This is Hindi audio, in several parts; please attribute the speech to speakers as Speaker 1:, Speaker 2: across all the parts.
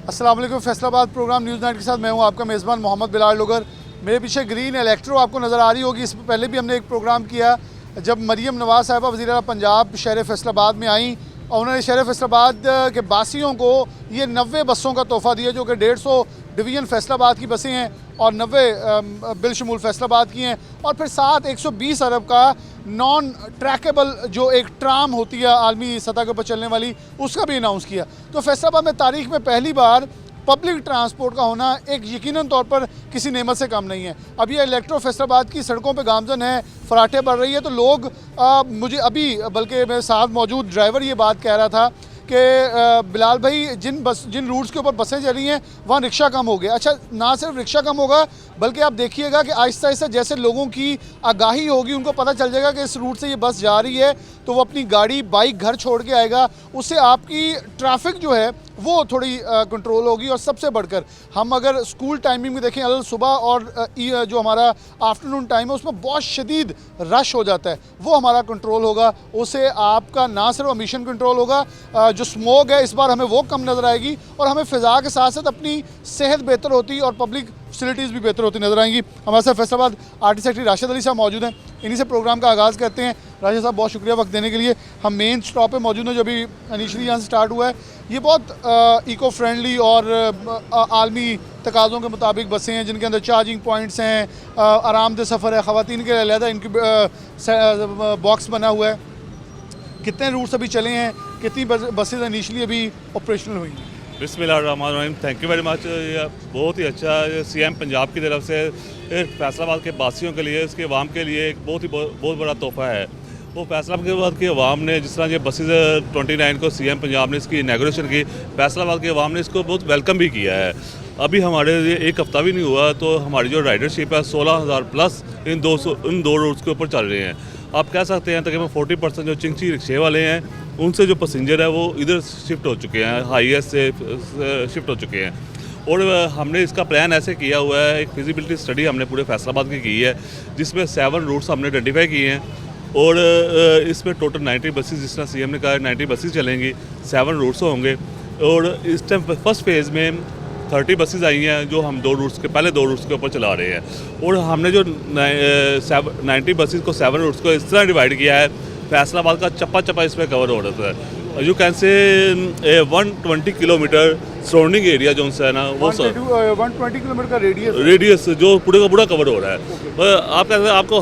Speaker 1: अस्सलाम वालेकुम। फैसलाबाद प्रोग्राम न्यूज़ नाइट के साथ मैं हूं आपका मेज़बान मोहम्मद बिलाल लोगर। मेरे पीछे ग्रीन इलेक्ट्रो आपको नज़र आ रही होगी। इस पहले भी हमने एक प्रोग्राम किया जब मरीम नवाज़ साहिबा वज़ीर आला पंजाब शहर फैसलाबाद में आई और उन्होंने शहर फैसलाबाद के बासियों को ये 90 बसों का तोहफ़ा दिया जो कि 150 डिवीज़न फैसलाबाद की बसें हैं और 90 बिलशमूल फैसलाबाद की हैं, और फिर साथ 120 अरब का नॉन ट्रैकेबल जो एक ट्राम होती है आलमी सतह के ऊपर चलने वाली, उसका भी अनाउंस किया। तो फैसलाबाद में तारीख में पहली बार पब्लिक ट्रांसपोर्ट का होना एक यकीनन तौर पर किसी नेमत से कम नहीं है। अब ये इलेक्ट्रो फैसलाबाद की सड़कों पे गामजन है, फराटे बढ़ रही है, तो लोग मुझे अभी बल्कि मेरे साथ मौजूद ड्राइवर ये बात कह रहा था कि बिलाल भाई जिन रूट्स के ऊपर बसें चली हैं वहाँ रिक्शा कम हो गया। अच्छा, ना सिर्फ रिक्शा कम होगा बल्कि आप देखिएगा कि आहिस्ता आहिस्ता जैसे लोगों की आगाही होगी, उनको पता चल जाएगा कि इस रूट से ये बस जा रही है, तो वो अपनी गाड़ी बाइक घर छोड़ के आएगा। उससे आपकी ट्रैफिक जो है वो थोड़ी कंट्रोल होगी। और सबसे बढ़कर हम अगर स्कूल टाइमिंग में देखें, अलग सुबह और जो हमारा आफ्टरनून टाइम है उसमें बहुत शदीद रश हो जाता है, वो हमारा कंट्रोल होगा। उससे आपका ना सिर्फ एमिशन कंट्रोल होगा, जो स्मोक है इस बार हमें वो कम नज़र आएगी और हमें फ़िज़ा के साथ साथ अपनी सेहत बेहतर होती और पब्लिक फैसिलिटीज़ भी बेहतर होती नज़र आएंगी। हमारे साथ फैसलाबाद आरटी सेक्रेटरी राशिद अली साहब मौजूद हैं, इन्हीं से प्रोग्राम का आगाज़ करते हैं। राशिद साहब, बहुत शुक्रिया वक्त देने के लिए। हम मेन स्टॉप पे मौजूद हैं जो अभी इनिशियली यहाँ से स्टार्ट हुआ है। ये बहुत इको फ्रेंडली और आलमी तकाज़ों के मुताबिक बसें हैं जिनके अंदर चार्जिंग पॉइंट्स हैं, आरामदेह सफ़र है, ख़वातीन के लिए अलहदा इनकी बॉक्स बना हुआ है। कितने रूट्स अभी चले हैं, कितनी बसेज इनिशियली अभी ऑपरेशनल हुई हैं?
Speaker 2: बिस्मिल्लाहिर्रहमानिर्रहीम, थैंक यू वेरी मच। ये बहुत ही अच्छा सीएम पंजाब की तरफ से फैसलाबाद के बासियों के लिए, इसके अवाम के लिए एक बहुत बड़ा तोहफ़ा है। वो फैसलाबाद के अवाम ने जिस तरह ये बसेज 29 को सीएम पंजाब ने इसकी इनॉग्रेशन की, फैसलाबाद के अवाम ने इसको बहुत वेलकम भी किया है। अभी हमारे लिए एक हफ़्ता भी नहीं हुआ तो हमारी जो राइडरशिप है 16,000 प्लस इन दो रूट्स के ऊपर चल रहे हैं। आप कह सकते हैं तकरीबन 40% जो चिंची रिक्शे वाले हैं उनसे जो पैसेंजर है वो इधर शिफ्ट हो चुके हैं, हाईएस्ट से शिफ्ट हो चुके हैं। और हमने इसका प्लान ऐसे किया हुआ है, एक फिजिबिलिटी स्टडी हमने पूरे फैसलाबाद की है जिसमें 7 रूट्स हमने आइडेंटिफाई किए हैं और इसमें टोटल 90 बसेस, जिस तरह सीएम ने कहा 90 बसेस चलेंगी, 7 रूट्स होंगे। और इस टाइम फर्स्ट फेज़ में 30 बसेस आई हैं जो हम पहले दो रूट्स के ऊपर चला रहे हैं। और हमने जो 90 बसेस को 7 रूट्स को इस तरह डिवाइड किया है, फैसलाबाद का चप्पा चप्पा इसमें कवर हो रहा है। You can say 120 kilometre surrounding area जो है ना, वो
Speaker 1: 120 किलोमीटर का
Speaker 2: रेडियस जो पूरे का पूरा कवर हो रहा है। आप कहते हैं आपको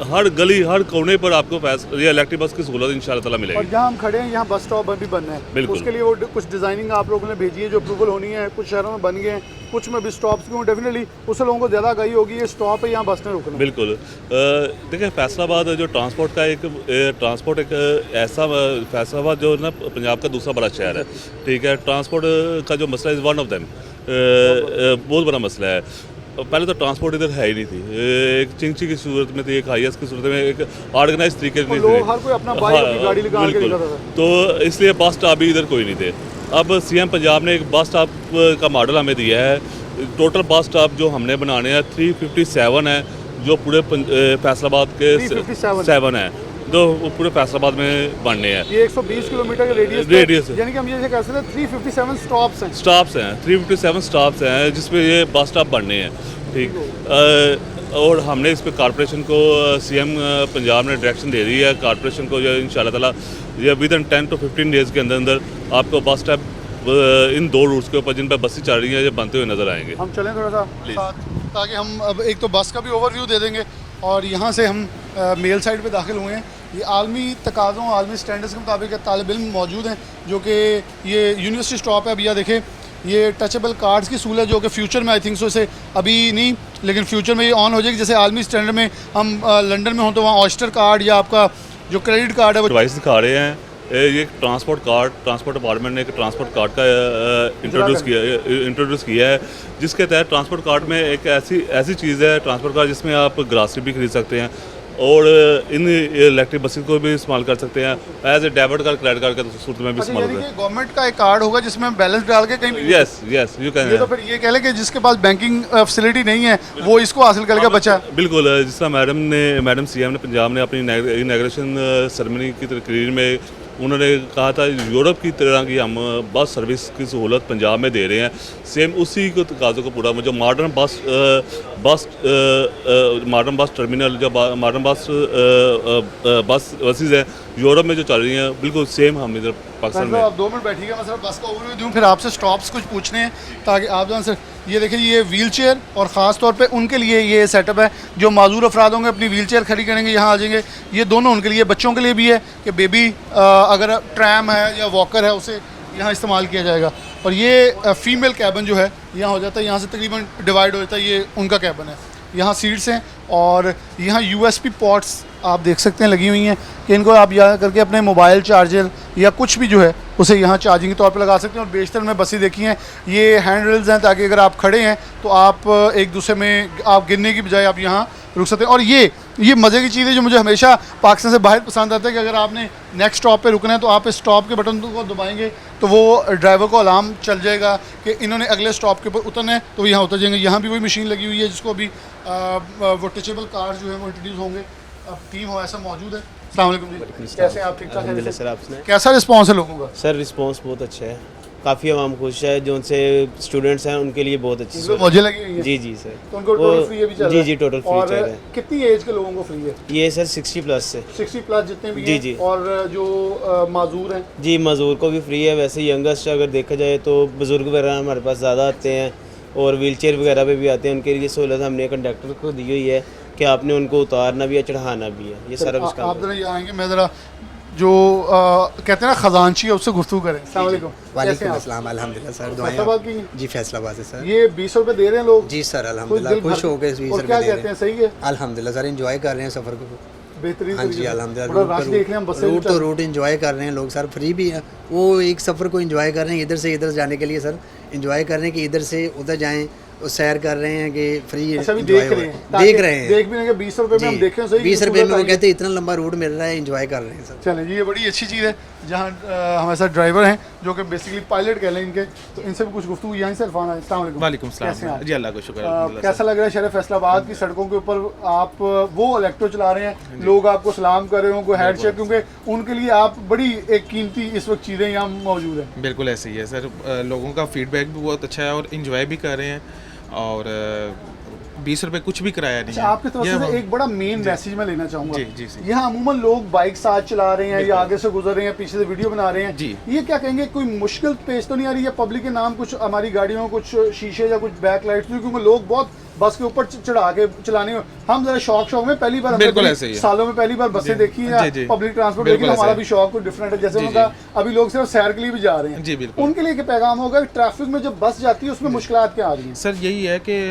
Speaker 2: हर गली हर कोने पर आपको ये इलेक्ट्रिक बस की सहूलत इंशाल्लाह ताला मिलेगी।
Speaker 1: और जहाँ हम खड़े हैं यहाँ बस स्टॉप भी बनना है,
Speaker 2: बिल्कुल।
Speaker 1: उसके लिए वो कुछ डिज़ाइनिंग आप लोगों ने भेजी है जो अप्रूवल होनी है, कुछ शहरों में बन गए हैं, कुछ में भी स्टॉप्स क्यों, डेफिनेटली उससे लोगों को ज़्यादा आगाही होगी ये स्टॉप है, यहाँ बस ने रुकना।
Speaker 2: बिल्कुल। देखिए फैसलाबाद जो ट्रांसपोर्ट का एक ऐसा फैसलाबाद जो ना पंजाब का दूसरा बड़ा शहर है, ठीक है। ट्रांसपोर्ट का जो मसला इज़ वन ऑफ देम, बहुत बड़ा मसला है। पहले तो ट्रांसपोर्ट इधर है ही नहीं थी, एक चिंची की सूरत में थी, एक हाईएस की सूरत में, एक ऑर्गेनाइज तरीके से
Speaker 1: हर कोई अपना बाइक अपनी गाड़ी निकाल के निकलता था,
Speaker 2: तो इसलिए बस स्टॉप भी इधर कोई नहीं थे। अब सीएम पंजाब ने एक बस स्टॉप का मॉडल हमें दिया है। टोटल बस स्टॉप जो हमने बनाने हैं 357 है, जो पूरे फैसलाबाद के 7 है जो पूरे फैसलाबाद में बनने हैं।
Speaker 1: ये 120 किलोमीटर का रेडियस है, यानी कि हम ये कह सकते हैं 357 स्टॉप्स हैं 357 स्टॉप्स हैं जिसपे ये बस स्टॉप बनने हैं, ठीक। और हमने इस पे कॉर्पोरेशन को सीएम पंजाब ने डायरेक्शन दे दी है कॉर्पोरेशन को, जो इंशाल्लाह ताला ये विदिन 10 to 15 डेज़ के अंदर आपको बस स्टॉप इन 2 रूट्स के ऊपर जिन पर बसें चल रही हैं ये बनते हुए नज़र आएंगे। हम चलें थोड़ा सा साथ, ताकि हम अब एक तो बस का भी ओवरव्यू दे देंगे और यहाँ से हम मेल साइड पे दाखिल हुए हैं। ये आलमी तकाज़ों आलमी स्टैंडर्ड्स के मुताबिक तालिब इल्म मौजूद हैं जो कि ये यूनिवर्सिटी स्टॉप है। अब यह देखें ये टचेबल कार्ड्स की सहूलत जो कि फ्यूचर में आई थिंक सो इसे अभी नहीं, लेकिन फ्यूचर में ये ऑन हो जाएगी। जैसे आलमी स्टैंडर्ड में हम लंदन में हों तो वहाँ ऑयस्टर कार्ड या आपका जो क्रेडिट कार्ड है वो
Speaker 2: डिवाइस दिखा रहे हैं। ये ट्रांसपोर्ट डिपार्टमेंट ने एक ट्रांसपोर्ट कार्ड का इंट्रोड्यूस किया है, जिसके तहत ट्रांसपोर्ट कार्ड में एक ऐसी चीज़ है ट्रांसपोर्ट कार्ड जिसमें आप ग्रासरी भी खरीद सकते हैं और इन इलेक्ट्रिक बसेस को भी इस्तेमाल कर सकते हैं as a debit card credit card के सूरत में भी इस्तेमाल होता है।
Speaker 1: गवर्नमेंट का एक कार्ड होगा जिसमें बैलेंस डाल के कहीं
Speaker 2: यस यू कैन,
Speaker 1: ये तो फिर ये कह लें कि जिसके पास बैंकिंग फैसिलिटी नहीं है वो इसको हासिल करके बचा।
Speaker 2: बिल्कुल, जिस तरह मैडम सीएम ने पंजाब ने अपनी इनॉग्रेशन सेरेमनी की तकरीर में उन्होंने कहा था यूरोप की तरह की हम बस सर्विस की सहूलत पंजाब में दे रहे हैं। सेम उसी को तकाज़ों को पूरा जो मॉडर्न बस टर्मिनल, जो मॉडर्न बसेज हैं यूरोप में जो चल रही हैं, बिल्कुल सेम हम इधर पाकिस्तान में।
Speaker 1: आप 2 मिनट बैठिएगा, मैं सिर्फ बस का ओवरव्यू दूँ, फिर आपसे स्टॉप्स कुछ पूछने हैं ताकि आप जान सर। ये देखिए, ये व्हील चेयर और ख़ास तौर पे उनके लिए ये सेटअप है जो माजूर अफराद होंगे, अपनी व्हील चेयर खड़ी करेंगे, यहाँ आ जाएंगे। ये दोनों उनके लिए, बच्चों के लिए भी है कि बेबी अगर ट्रैम है या वॉकर है उसे यहाँ इस्तेमाल किया जाएगा। और ये फ़ीमेल कैबन जो है यहाँ हो जाता है, यहाँ से तकरीबन डिवाइड हो जाता है, ये उनका कैबन है। यहाँ सीट्स हैं और यहाँ USB पोर्ट्स आप देख सकते हैं लगी हुई हैं कि इनको आप यहाँ करके अपने मोबाइल चार्जर या कुछ भी जो है उसे यहाँ चार्जिंग के तौर पे लगा सकते हैं। और बेशतर में बसें देखी हैं, ये हैंड रेल्स हैं ताकि अगर आप खड़े हैं तो आप एक दूसरे में आप गिरने की बजाय आप यहाँ रुक सकते हैं। और ये मज़े की चीज़ है जो मुझे हमेशा पाकिस्तान से बाहर पसंद आता है कि अगर आपने नेक्स्ट स्टॉप पे रुकना है तो आप इस स्टॉप के बटन को दबाएंगे तो वो ड्राइवर को अलार्म चल जाएगा कि इन्होंने अगले स्टॉप के ऊपर उतरना है, तो यहाँ उतर जाएंगे। यहाँ भी वही मशीन लगी हुई है जिसको अभी वो टचेबल कार जो है वो इंट्रोड्यूस होंगे। अब टीम हो ऐसा मौजूद है। अस्सलाम वालेकुम जी, कैसे हैं आप? ठीक ठाक हैं
Speaker 3: सर? आपने
Speaker 1: कैसा रिस्पॉन्स है लोगों का?
Speaker 3: सर रिस्पांस बहुत अच्छा है, काफ़ी आवाम खुश है, जो उनसे स्टूडेंट्स हैं उनके लिए बहुत अच्छी सर।
Speaker 1: मुझे लगी हुई है
Speaker 3: जी जी सर,
Speaker 1: तो उनको टोटल फ्री भी चल रहा है?
Speaker 3: जी टोटल फ्री
Speaker 1: और
Speaker 3: चल रहा है।
Speaker 1: कितनी एज के लोगों को फ्री है?
Speaker 3: ये सर 60+ से
Speaker 1: 60+ जितने भी
Speaker 3: जी,
Speaker 1: हैं।
Speaker 3: जी।
Speaker 1: और जो माजूर हैं
Speaker 3: जी मजदूर को भी फ्री है। वैसे यंगस्ट अगर देखा जाए तो बुज़ुर्ग वगैरह हमारे पास ज़्यादा आते हैं और व्हील चेयर वगैरह पे भी आते हैं, उनके लिए सहूलत हमने कंडक्टर को दी हुई है कि आपने उनको उतारना भी है, चढ़ाना भी है, ये सारा कुछ काम
Speaker 1: आप जरा ये आएंगे, मैं ज़रा जो कहते हैं ना खजानची है उससे गुफ्तगू करें। अस्सलाम वालेकुम।
Speaker 4: वालेकुम अस्सलाम, अल्हम्दुलिल्लाह सर, दुआएं
Speaker 1: फैसलाबाद की हैं?
Speaker 4: जी फैसलाबाद से सर।
Speaker 1: ये 20 रुपए दे रहे हैं लोग?
Speaker 4: जी सर
Speaker 1: कुछ
Speaker 4: अल्हम्दुलिल्लाह,
Speaker 1: दिल
Speaker 4: खुश
Speaker 1: भर-
Speaker 4: हो गए 20
Speaker 1: और
Speaker 4: रुपए
Speaker 1: क्या
Speaker 4: दे
Speaker 1: कहते
Speaker 4: रहे
Speaker 1: हैं,
Speaker 4: हैं।
Speaker 1: सही है?
Speaker 4: अल्हम्दुलिल्लाह सर, एंजॉय कर रहे हैं सफ़र को।
Speaker 1: बेहतरीन
Speaker 4: हाँ जी
Speaker 1: तरीके से।
Speaker 4: अल्हम्दुलिल्लाह,
Speaker 1: थोड़ा रश देख लें हम, बसें भी
Speaker 4: रूट तो रूट एंजॉय कर रहे हैं लोग सर, फ्री भी है। वो एक सफ़र को एंजॉय कर रहे हैं, इधर से इधर जाने के लिए सर एंजॉय कर रहे हैं कि इधर से उधर जाएं, और सैर कर रहे हैं कि फ्री
Speaker 1: अच्छा भी
Speaker 4: enjoy
Speaker 1: देख
Speaker 4: हो
Speaker 1: रहे
Speaker 4: रहा
Speaker 1: हैं,
Speaker 4: है।
Speaker 1: ताकि
Speaker 4: देख रहे हैं,
Speaker 1: देख भी नहीं कि 20 रुपए में हम देखें सही
Speaker 4: 20 रुपए में वो
Speaker 1: सूरत आई।
Speaker 4: कहते हैं इतना लंबा रूट मिल रहा है, एंजॉय कर रहे हैं सर।
Speaker 1: चलें जी, ये बड़ी अच्छी चीज़ है जहाँ हमारे साथ ड्राइवर हैं जो कि बेसिकली पायलट कह लें इनके, तो इनसे भी कुछ गुफ्तगू यहीं से इरफान है। अस्सलाम वालेकुम।
Speaker 5: वालेकुम
Speaker 1: कैसे हैं
Speaker 5: सलाम
Speaker 1: आप?
Speaker 5: जी, अल्लाह का शुक्र है,
Speaker 1: कैसा
Speaker 5: अल्हम्दुलिल्लाह
Speaker 1: लग रहा है शहर फैसलाबाद की सड़कों के ऊपर आप वो इलेक्ट्रो चला रहे हैं, लोग आपको सलाम कर रहे हैं, उनको हैंड शेक, क्योंकि उनके लिए आप बड़ी एक कीमती इस वक्त चीज़ें यहाँ मौजूद हैं।
Speaker 5: बिल्कुल ऐसे ही है सर। लोगों का फीडबैक भी बहुत अच्छा है और इन्जॉय भी कर रहे हैं और 20 रुपए कुछ भी किराया नहीं
Speaker 1: अच्छा,
Speaker 5: है।
Speaker 1: आपकी तरफ
Speaker 5: ये
Speaker 1: से
Speaker 5: हम-
Speaker 1: एक बड़ा मेन मैसेज मैं लेना चाहूँगा।
Speaker 5: जी, जी, जी।
Speaker 1: यहाँ अमूमन लोग बाइक साथ चला रहे हैं या आगे से गुजर रहे हैं, पीछे से वीडियो बना रहे हैं,
Speaker 5: जी।
Speaker 1: ये क्या कहेंगे, कोई मुश्किल पेश तो नहीं आ रही है पब्लिक के नाम कुछ हमारी गाड़ियों में कुछ शीशे या कुछ बैक लाइट्स, क्योंकि लोग बहुत बस के ऊपर चढ़ा के चलाने, हम जरा शौक में पहली बार, हमने
Speaker 5: बिल्कुल
Speaker 1: बड़ी
Speaker 5: ऐसे ही है।
Speaker 1: सालों में पहली बार बसें
Speaker 5: जी,
Speaker 1: देखी हैं या
Speaker 5: जी, जी।
Speaker 1: पब्लिक ट्रांसपोर्ट
Speaker 5: बिल्कुल
Speaker 1: देखी, हमारा
Speaker 5: ऐसे
Speaker 1: भी
Speaker 5: है।
Speaker 1: शौक कुछ डिफरेंट है। जैसे
Speaker 5: जी,
Speaker 1: उनका अभी लोग सिर्फ सैर के लिए भी जा रहे हैं,
Speaker 5: जी, बिल्कुल।
Speaker 1: उनके लिए क्या पैगाम होगा, ट्रैफिक में जब बस जाती है उसमें मुश्किलात क्या आ रही हैं?
Speaker 5: सर यही है कि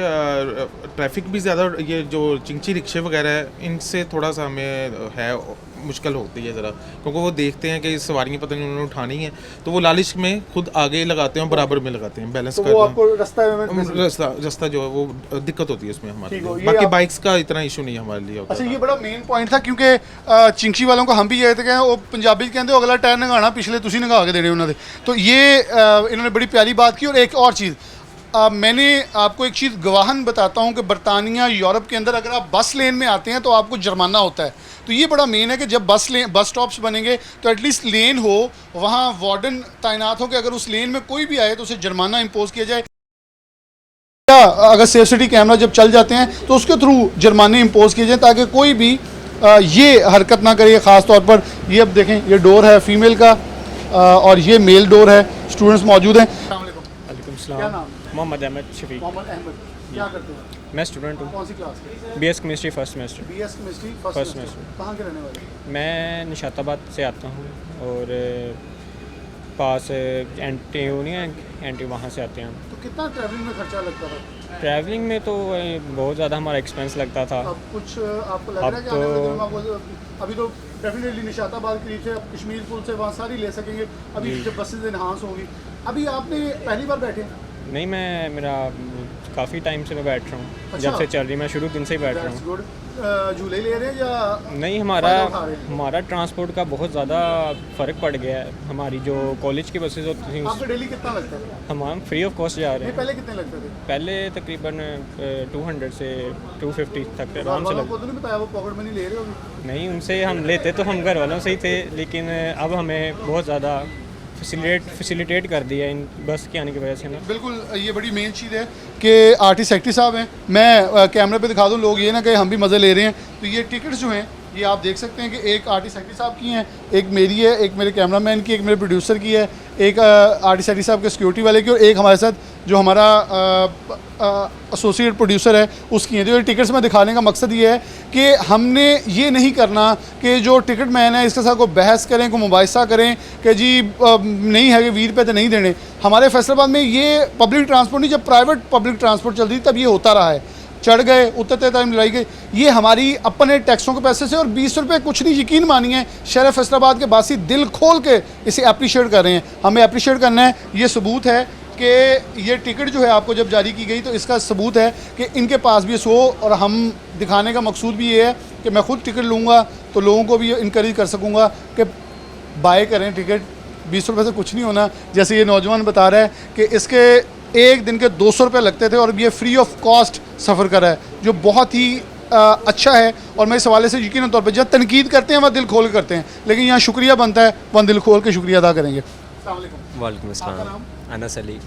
Speaker 5: ट्रैफिक भी ज़्यादा, ये जो चिंची रिक्शे वगैरह है इनसे थोड़ा सा हमें है मुश्किल होती है ज़रा, क्योंकि वो देखते हैं कि सवारियाँ पता नहीं उन्होंने उठानी है, तो वो लालच में खुद आगे लगाते हैं, बराबर में लगाते हैं, बैलेंस
Speaker 1: तो
Speaker 5: करते
Speaker 1: वो
Speaker 5: हैं।
Speaker 1: आपको रास्ता
Speaker 5: रास्ता जो है वो दिक्कत होती है उसमें हमारे
Speaker 1: ठीक हो,
Speaker 5: लिए।
Speaker 1: ये
Speaker 5: बाकी
Speaker 1: आप-
Speaker 5: बाइक्स का इतना इशू नहीं हमारे लिए होता।
Speaker 1: अच्छा, ये बड़ा मेन पॉइंट था क्योंकि चिंची वालों को हम भी ये कहते हैं, वो पंजाबी कहते हो अगला टायर नगाना पिछले तुसी नगा के देने उन्होंने, तो ये इन्होंने बड़ी प्यारी बात की। और एक और चीज़ मैंने आपको एक चीज़ गवाहन बताता हूँ कि बरतानिया यूरोप के अंदर अगर आप बस लेन में आते हैं तो आपको जुर्माना होता है। तो ये बड़ा मेन है कि जब बस स्टॉप्स बनेंगे तो एटलीस्ट लेन हो, वहाँ वार्डन तैनात हो कि अगर उस लेन में कोई भी आए तो उसे जुर्माना इम्पोज किया जाए, या अगर सेफ सिटी कैमरा जब चल जाते हैं तो उसके थ्रू जुर्माने इम्पोज किए जाएँ ताकि कोई भी ये हरकत ना करे। ख़ास तौर पर ये अब देखें, ये डोर है फीमेल का और ये मेल डोर है, स्टूडेंट्स मौजूद हैं। क्या नाम?
Speaker 6: मोहम्मद अहमद शफीक।
Speaker 1: मोहम्मद अहमद। क्या करते हैं?
Speaker 6: मैं स्टूडेंट हूँ,
Speaker 1: कौन सी क्लास के?
Speaker 6: BS chemistry first semester.
Speaker 1: BS chemistry
Speaker 6: First
Speaker 1: first
Speaker 6: semester।
Speaker 1: Semester. कहाँ के रहने वाले?
Speaker 6: मैं निशाताबाद से आता हूँ और पास NTU नहीं है, NTU वहाँ से आते हैं हम।
Speaker 1: तो कितना ट्रैवलिंग में खर्चा लगता था?
Speaker 6: ट्रैवलिंग में तो बहुत ज़्यादा हमारा एक्सपेंस लगता था।
Speaker 1: अब कुछ आपको लग रहा है कि
Speaker 6: अब
Speaker 1: आने वाले
Speaker 6: तो-
Speaker 1: दिनों में आपको अभी तो डेफिनेटली निशाताबाद के नीचे आप कश्मीर पुल से वहाँ सारी ले सकेंगे, अभी जब बसेज इन्हांस होंगी। अभी आपने पहली बार बैठे?
Speaker 6: नहीं, मैं मेरा काफ़ी टाइम से मैं बैठ रहा हूँ,
Speaker 1: अच्छा।
Speaker 6: जब से चल रही, मैं शुरू दिन से ही बैठ रहा हूँ।
Speaker 1: गुड। झूले ले रहे हैं या
Speaker 6: नहीं,
Speaker 1: फायदा उठा रहे हैं?
Speaker 6: हमारा ट्रांसपोर्ट का बहुत ज़्यादा फ़र्क पड़ गया है। हमारी जो कॉलेज की बसेस होती थी
Speaker 1: आपको डेली कितना लगता है?
Speaker 6: हम फ्री ऑफ कॉस्ट जा रहे
Speaker 1: नहीं,
Speaker 6: हैं।
Speaker 1: पहले कितने लगते थे?
Speaker 6: पहले तकरीबन 200 से 250 तक आराम से
Speaker 1: वालों को
Speaker 6: लग।
Speaker 1: तो नहीं बताया वो पॉकेट मनी ले रहे हो?
Speaker 6: नहीं, उनसे हम लेते तो हम घर वालों से ही थे, लेकिन अब हमें बहुत ज़्यादा फैसिलिटेट कर दिया इन बस के आने की वजह से ना।
Speaker 1: बिल्कुल, ये बड़ी मेन चीज़ है कि आर्टिस्ट सेक्रेटरी साहब हैं। मैं कैमरे पे दिखा दूं, लोग ये ना कि हम भी मज़े ले रहे हैं। तो ये टिकट्स जो हैं ये आप देख सकते हैं कि एक आर्टिस्ट सेक्रेटरी साहब की हैं, एक मेरी है, एक मेरे कैमरामैन की, एक मेरे प्रोड्यूसर की है, एक आर्टिस्ट सेक्रेटरी साहब के सिक्योरिटी वाले की, और एक हमारे साथ जो हमारा एसोसिएट प्रोड्यूसर है उसकी है। तो ये टिकट्स में दिखाने का मकसद ये है कि हमने ये नहीं करना कि जो टिकट मैन है इसके साथ कोई बहस करें, कोई मुबाहिसा करें कि जी नहीं है कि 20 रुपये तो नहीं देने। हमारे फैसलाबाद में ये पब्लिक ट्रांसपोर्ट नहीं, जब प्राइवेट पब्लिक ट्रांसपोर्ट चलती तब ये होता रहा है। चढ़ गए, उतरते टाइम लड़ाई गई। ये हमारी अपने टैक्सों के पैसे से, और 20 रुपये कुछ नहीं, यकीन मानिए शहर फैसलाबाद के बासी दिल खोल के इसे अप्रिशिएट कर रहे हैं। हमें अप्रिशिएट करना है। ये सबूत है कि ये टिकट जो है आपको जब जारी की गई तो इसका सबूत है कि इनके पास भी सो, और हम दिखाने का मकसूद भी ये है कि मैं खुद टिकट लूँगा तो लोगों को भी इनकरेज कर सकूँगा कि बाय करें टिकट। 20 रुपये से कुछ नहीं होना। जैसे ये नौजवान बता रहा है कि इसके एक दिन के 200 रुपये लगते थे और ये फ्री ऑफ कॉस्ट सफ़र करा है, जो बहुत ही अच्छा है। और मैं इस हवाले से यकीन तौर पर जब तनकीद करते हैं वह दिल खोल के करते हैं, लेकिन यहाँ शुक्रिया बनता है, वह दिल खोल के शुक्रिया अदा करेंगे।
Speaker 7: वालेकुम अस्सलाम। अनस अली।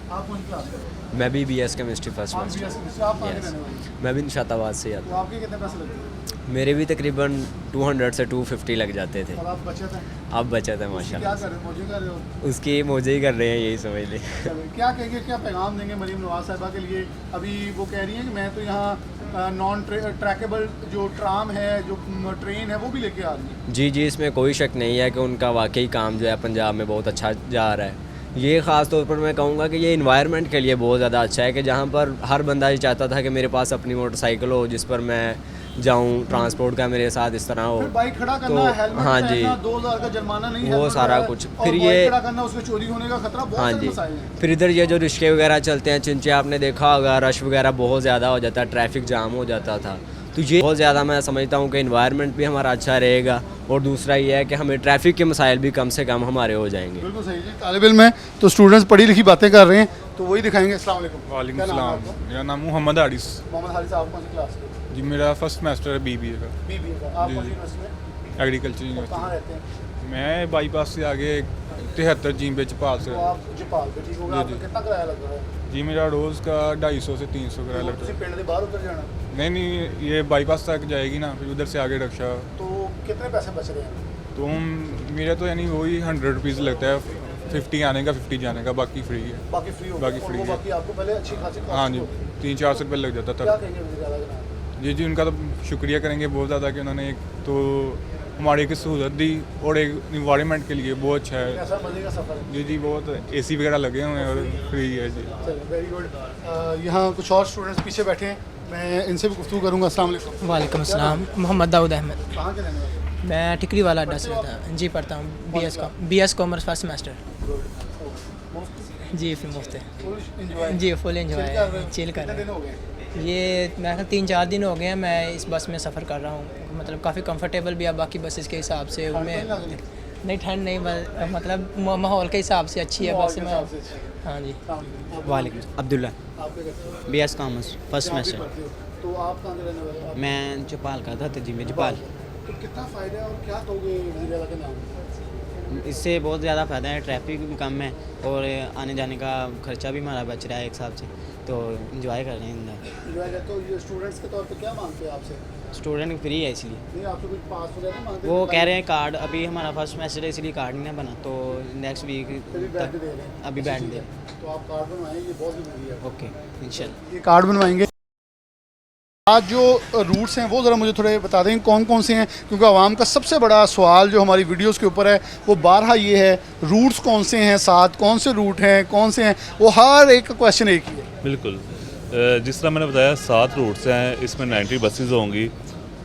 Speaker 1: आप कौन क्लास में?
Speaker 7: मैं भी BS केमिस्ट्री फर्स्ट
Speaker 1: आप
Speaker 7: सेमेस्टर।
Speaker 1: BS आप कहाँ के रहने वाले हैं?
Speaker 7: मैं भी निशाताबाद से आता
Speaker 1: तो आपके कितने पैसे लगते हैं?
Speaker 7: हूँ। मेरे भी तकरीबन 200 से 250 लग जाते थे।
Speaker 1: और आप बचत हैं?
Speaker 7: अब बचत है
Speaker 1: क्या
Speaker 7: माशाल्लाह।
Speaker 1: कर रहे हो? मौजे कर रहे हो?
Speaker 7: उसकी मौजे ही कर रहे हैं, यही समझ लें।
Speaker 1: चलो, क्या कहेंगे, क्या पैगाम देंगे मरीम नवाज साहिबा के लिए? अभी वो कह रही हैं कि मैं तो यहाँ नॉन ट्रैकेबल जो ट्राम है, जो ट्रेन है, वो भी लेके आ रही है।
Speaker 7: जी जी, इसमें कोई शक नहीं है कि उनका वाकई काम जो है पंजाब में बहुत अच्छा जा रहा है। ये ख़ास तौर पर मैं कहूँगा कि ये इन्वायरमेंट के लिए बहुत ज़्यादा अच्छा है कि जहाँ पर हर बंदा ये चाहता था कि मेरे पास अपनी मोटरसाइकिल हो जिस पर मैं जाऊँ, ट्रांसपोर्ट का मेरे साथ इस तरह हो।
Speaker 1: फिर बाइक खड़ा करना,
Speaker 7: तो
Speaker 1: हेलमेट
Speaker 7: हाँ
Speaker 1: पहनना,
Speaker 7: जी,
Speaker 1: 2000 का जुर्माना नहीं,
Speaker 7: वो
Speaker 1: हेलमेट
Speaker 7: सारा
Speaker 1: है,
Speaker 7: कुछ।
Speaker 1: और
Speaker 7: फिर
Speaker 1: बाइक
Speaker 7: ये
Speaker 1: खड़ा करना, उसके चोरी होने का खतरा, बहुत
Speaker 7: हाँ
Speaker 1: सारे
Speaker 7: जी,
Speaker 1: मसाइल हैं।
Speaker 7: फिर इधर ये जो रिक्शे वगैरह चलते हैं चिंचे, आपने देखा होगा रश वगैरह बहुत ज़्यादा हो जाता है, ट्रैफिक जाम हो जाता था। तो ये बहुत ज़्यादा मैं समझता हूँ कि इन्वायरमेंट भी हमारा अच्छा रहेगा, और दूसरा ये है कि हमें ट्रैफिक के मसाइल भी कम से कम हमारे हो जाएंगे।
Speaker 1: बिल्कुल सही जी। तालिब इल्म है तो स्टूडेंट्स पढ़ी लिखी बातें कर रहे हैं, तो वही दिखाएंगे। अस्सलाम वालेकुम।
Speaker 8: वालेकुम
Speaker 1: क्या नाम है
Speaker 8: सलाम।
Speaker 1: आपका?
Speaker 8: मेरा नाम मोहम्मद हारिस।
Speaker 1: मोहम्मद हारिस। आप कौन सी क्लास के?
Speaker 8: जी मेरा फर्स्ट सेमेस्टर है BBA का,
Speaker 1: BBA का। आप
Speaker 8: जी,
Speaker 1: कौन सी
Speaker 8: जी।
Speaker 1: यूनिवर्सिटी में?
Speaker 8: एग्रीकल्चर
Speaker 1: कहाँ
Speaker 8: यूनिवर्सिटी।
Speaker 1: रहते हैं?
Speaker 8: मैं बाईपास से आगे 73 जीम चपाल से।
Speaker 1: तो आप जपाल पे, ठीक होगा।
Speaker 8: जी,
Speaker 1: आपका
Speaker 8: जी।
Speaker 1: कितना किराया लग रहा है?
Speaker 8: जी मेरा रोज़ का 250 से 300 किराया लगता
Speaker 1: तुसी
Speaker 8: है।
Speaker 1: पिंड के बाहर उतर जाना,
Speaker 8: नहीं नहीं, ये बाईपास तक जाएगी ना, फिर उधर से आगे रक्षा।
Speaker 1: तो कितने पैसे बच रहे हैं?
Speaker 8: तो मेरा तो यानी वही 100 रुपीज़ लगता है, 50 आने का 50 जाने का, बाकी फ्री है।
Speaker 1: बाकी फ्री होगा?
Speaker 8: बाकी
Speaker 1: और
Speaker 8: फ्री
Speaker 1: वो
Speaker 8: है।
Speaker 1: बाकी आपको पहले अच्छी खासी cost
Speaker 8: हाँ जी,
Speaker 1: होगी।
Speaker 8: 300-400 रुपये लग जाता
Speaker 1: क्या
Speaker 8: था।
Speaker 1: कहेंगे वज़ीर आला का नाम?
Speaker 8: जी जी, उनका तो शुक्रिया करेंगे बहुत ज़्यादा कि उन्होंने एक तो हमारे एक सहूलत दी, और एक इन्वायरमेंट के लिए बहुत अच्छा है।
Speaker 1: कैसा मजे का सफ़र है?
Speaker 8: जी जी, बहुत AC वगैरह लगे हुए हैं और फ्री है जी।
Speaker 1: चलिए, वेरी गुड। यहाँ कुछ और स्टूडेंट्स पीछे बैठे हैं, मैं इनसे भी गुफ्तगू करूँगा। अस्सलाम वालेकुम।
Speaker 9: वालेकुम अस्सलाम। मोहम्मद दाऊद अहमद।
Speaker 1: कहाँ के रहने वाले?
Speaker 9: मैं टिकरी वाला अड्डा से रहता हूँ जी, पढ़ता हूँ BS कॉमर्स फर्स्ट सेमेस्टर। जी फिर मुफ्त है
Speaker 1: फुल एंजॉय?
Speaker 9: जी, फुल एंजॉय
Speaker 1: चिल कर रहे हो?
Speaker 9: चिल कर
Speaker 1: कितने
Speaker 9: रहे
Speaker 1: दिन हो गए?
Speaker 9: हैं। ये मैं 3-4 दिन हो गए हैं मैं इस बस में सफ़र कर रहा हूँ, मतलब काफ़ी कंफर्टेबल भी है बाकी बसेस के हिसाब से।
Speaker 1: ठंड
Speaker 9: उनमें
Speaker 1: नहीं लग रही?
Speaker 9: नहीं, ठंड नहीं, मतलब माहौल के हिसाब से अच्छी है
Speaker 1: माहौल
Speaker 9: बस
Speaker 1: के
Speaker 9: में।
Speaker 1: हिसाब से अच्छी है।
Speaker 9: हाँ जी।
Speaker 1: अस्सलाम वालेकुम। आप
Speaker 10: वालेकुम अब्दुल्ला।
Speaker 1: आप क्या करते हो?
Speaker 10: BS कॉमर्स फर्स्ट
Speaker 1: यहाँ पे
Speaker 10: सेमेस्टर।
Speaker 1: पढ़ते हो। तो आप कहाँ के रहने वाले हो? आप-
Speaker 10: मैं चौपाल का था जी में चौपाल।
Speaker 1: तो कितना फ़ायदा है और क्या कहोगे वज़ीर आला के नाम?
Speaker 10: इससे बहुत ज़्यादा फ़ायदा है, ट्रैफिक भी कम है और आने जाने का खर्चा भी हमारा बच रहा है एक हिसाब से, तो इंजॉय कर रहे हैं अंदर।
Speaker 1: एंजॉय करते हो? ये स्टूडेंट्स के तौर पे क्या मांगते हैं आपसे?
Speaker 10: स्टूडेंट फ्री है इसलिए।
Speaker 1: नहीं, आपसे कुछ पास वगैरह मांगते
Speaker 10: वो
Speaker 1: हैं?
Speaker 10: कह रहे हैं कार्ड, अभी हमारा फर्स्ट सेमेस्टर है इसलिए कार्ड नहीं ना बना, तो नेक्स्ट वीक
Speaker 1: अभी बैठ दे रहे हैं?
Speaker 10: अभी
Speaker 1: अच्छी
Speaker 10: बैठ
Speaker 1: चीज़
Speaker 10: दे।
Speaker 1: है। तो आप कार्ड बनवाएं, ये बहुत ज़रूरी है।
Speaker 10: ओके इंशाल्लाह।
Speaker 1: ये कार्ड बनवाएंगे। आज जो रूट्स हैं वो ज़रा मुझे थोड़े बता दें कौन कौन से हैं, क्योंकि आवाम का सबसे बड़ा सवाल जो हमारी वीडियोस के ऊपर है वो बारहा ये है, रूट्स कौन से हैं, साथ कौन से रूट हैं, कौन से हैं, वो हर एक का क्वेश्चन एक ही है।
Speaker 2: बिल्कुल, जिस तरह मैंने बताया 7 रूट्स हैं, इसमें 90 बसेस होंगी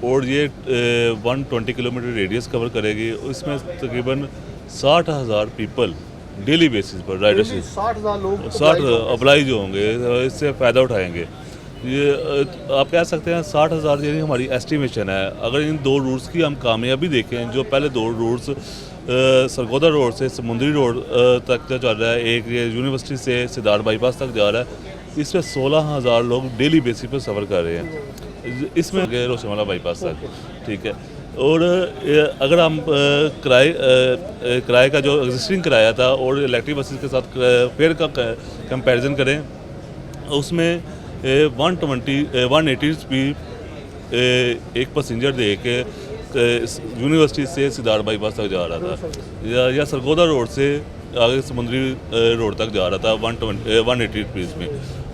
Speaker 2: और ये 120 किलोमीटर रेडियस कवर करेगी। इसमें तकरीबन 60,000 पीपल डेली बेसिस पर राइडरशिप
Speaker 1: 60,000 लोग
Speaker 2: 60 अप्लाई जो होंगे इससे फ़ायदा उठाएंगे। ये आप कह सकते हैं 60,000 यानी हमारी एस्टिमेशन है। अगर इन 2 रूट्स की हम कामयाबी देखें, जो पहले 2 रूट्स सरगोदा रोड से समुंदरी रोड तक जो चल रहा है, एक ये यूनिवर्सिटी से सिद्धार्थ बाईपास तक जा रहा है, इसमें 16,000 लोग डेली बेसिस पर सफ़र कर रहे हैं। इसमें रोशनवाला बाईपास तक, ठीक है। और अगर हम किराए का जो एग्जिस्टिंग किराया था और इलेक्ट्रिक बसेस के साथ फेयर का कंपैरिजन करें, उसमें 180 रुपये एक पैसेंजर दे के यूनिवर्सिटी से सिद्धार्थ बाईपास तक जा रहा था, या सरगोदा रोड से आगे समुंदरी रोड तक जा रहा था 180 रुपीज़ में।